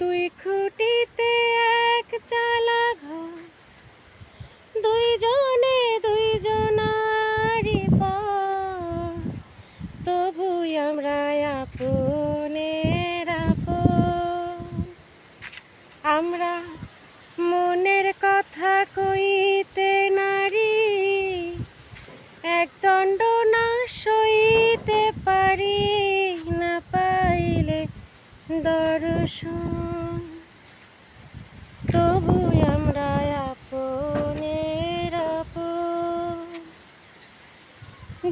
দুই খুঁটিতে এক চালা ঘর, দুইজনে দুইজনারি পর, তবু আমরা আপনের আপন। আমরা মনের কথা কইতে নারী, এক দণ্ড না সইতে পারি, না পাইলে দর্শন, তবু আমরা আপনের আপন।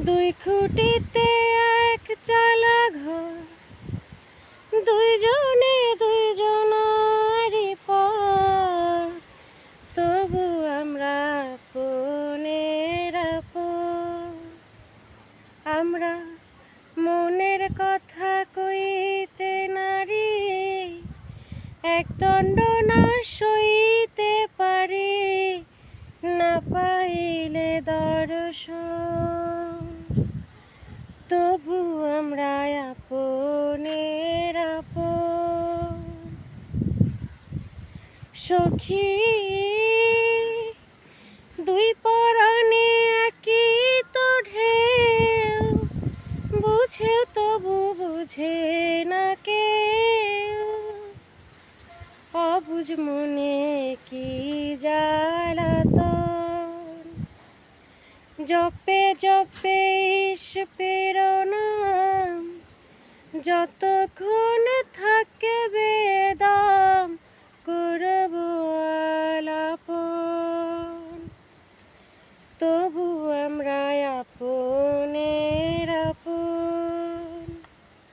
দুই খুঁটিতে এক চালা ঘর, দুইজনে দুইজনারি পর, তবু আমরা আপনের আপন। আমরা মনের কথা কইতে নারী, এক দণ্ড না সইতে পারি, না পাইলে দর্শন, তবু আমরা আপনের আপন। সখী দুই পরাণে একই তো ঢেউ, বুঝেও তবু বুঝে না কেউ, অবুঝ মনে কি জ্বালাতন। জপে জপে ঈশ্বরের নাম, যতক্ষণ থাকে বেদম।